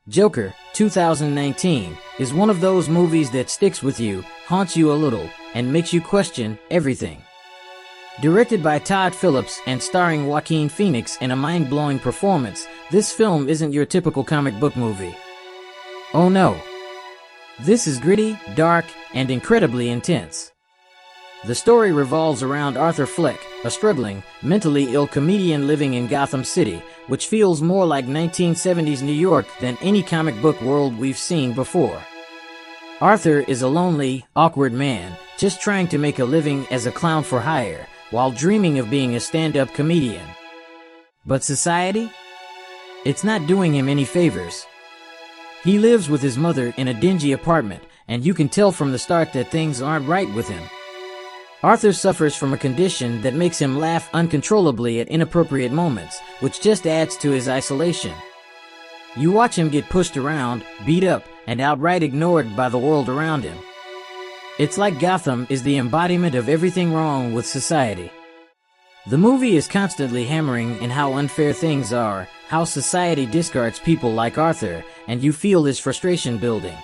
Joker, 2019, is one of those movies that sticks with you, haunts you a little, and makes you question everything. Directed by Todd Phillips and starring Joaquin Phoenix in a mind-blowing performance, this film isn't your typical comic book movie. Oh no. This is gritty, dark, and incredibly intense. The story revolves around Arthur Fleck, a struggling, mentally ill comedian living in Gotham City, which feels more like 1970s New York than any comic book world we've seen before. Arthur is a lonely, awkward man, just trying to make a living as a clown for hire, while dreaming of being a stand-up comedian. But society? It's not doing him any favors. He lives with his mother in a dingy apartment, and you can tell from the start that things aren't right with him. Arthur suffers from a condition that makes him laugh uncontrollably at inappropriate moments, which just adds to his isolation. You watch him get pushed around, beat up, and outright ignored by the world around him. It's like Gotham is the embodiment of everything wrong with society. The movie is constantly hammering in how unfair things are, how society discards people like Arthur, and you feel his frustration building.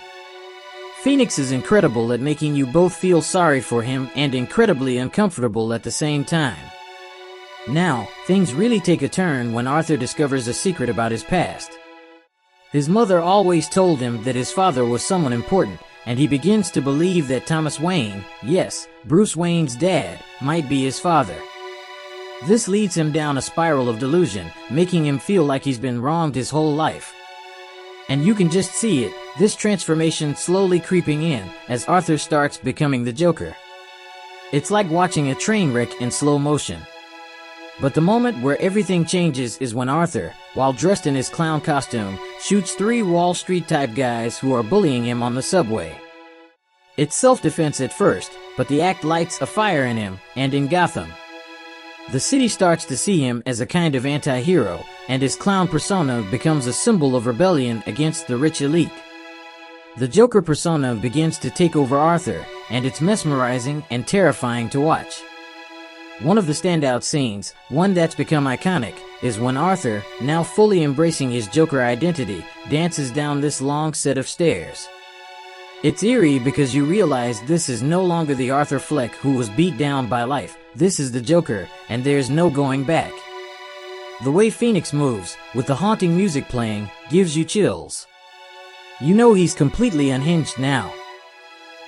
Phoenix is incredible at making you both feel sorry for him and incredibly uncomfortable at the same time. Now, things really take a turn when Arthur discovers a secret about his past. His mother always told him that his father was someone important, and he begins to believe that Thomas Wayne, yes, Bruce Wayne's dad, might be his father. This leads him down a spiral of delusion, making him feel like he's been wronged his whole life. And you can just see it, this transformation slowly creeping in as Arthur starts becoming the Joker. It's like watching a train wreck in slow motion. But the moment where everything changes is when Arthur, while dressed in his clown costume, shoots 3 Wall Street-type guys who are bullying him on the subway. It's self-defense at first, but the act lights a fire in him and in Gotham. The city starts to see him as a kind of anti-hero, and his clown persona becomes a symbol of rebellion against the rich elite. The Joker persona begins to take over Arthur, and it's mesmerizing and terrifying to watch. One of the standout scenes, one that's become iconic, is when Arthur, now fully embracing his Joker identity, dances down this long set of stairs. It's eerie because you realize this is no longer the Arthur Fleck who was beat down by life. This is the Joker, and there's no going back. The way Phoenix moves, with the haunting music playing, gives you chills. You know he's completely unhinged now.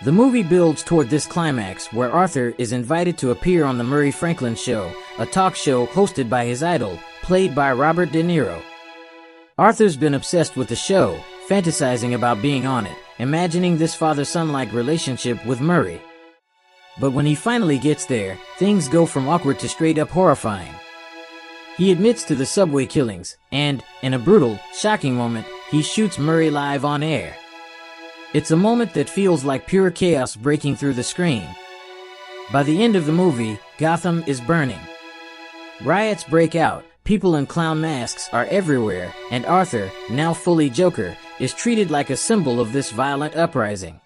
The movie builds toward this climax where Arthur is invited to appear on the Murray Franklin Show, a talk show hosted by his idol, played by Robert De Niro. Arthur's been obsessed with the show, fantasizing about being on it, imagining this father-son-like relationship with Murray. But when he finally gets there, things go from awkward to straight-up horrifying. He admits to the subway killings, and, in a brutal, shocking moment, he shoots Murray live on air. It's a moment that feels like pure chaos breaking through the screen. By the end of the movie, Gotham is burning. Riots break out, people in clown masks are everywhere, and Arthur, now fully Joker, is treated like a symbol of this violent uprising.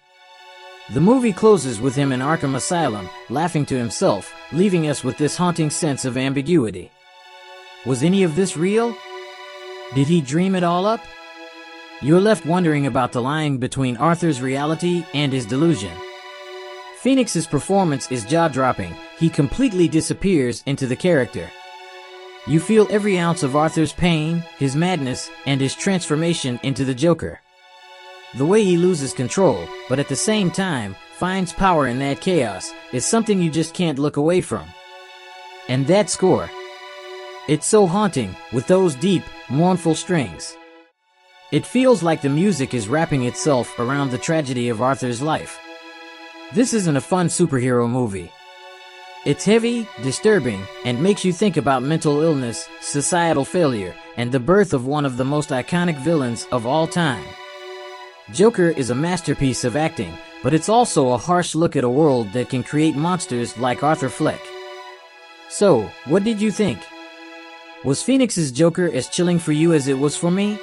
The movie closes with him in Arkham Asylum, laughing to himself, leaving us with this haunting sense of ambiguity. Was any of this real? Did he dream it all up? You're left wondering about the line between Arthur's reality and his delusion. Phoenix's performance is jaw-dropping. He completely disappears into the character. You feel every ounce of Arthur's pain, his madness, and his transformation into the Joker. The way he loses control, but at the same time, finds power in that chaos, is something you just can't look away from. And that score. It's so haunting, with those deep, mournful strings. It feels like the music is wrapping itself around the tragedy of Arthur's life. This isn't a fun superhero movie. It's heavy, disturbing, and makes you think about mental illness, societal failure, and the birth of one of the most iconic villains of all time. Joker is a masterpiece of acting, but it's also a harsh look at a world that can create monsters like Arthur Fleck. So, what did you think? Was Phoenix's Joker as chilling for you as it was for me?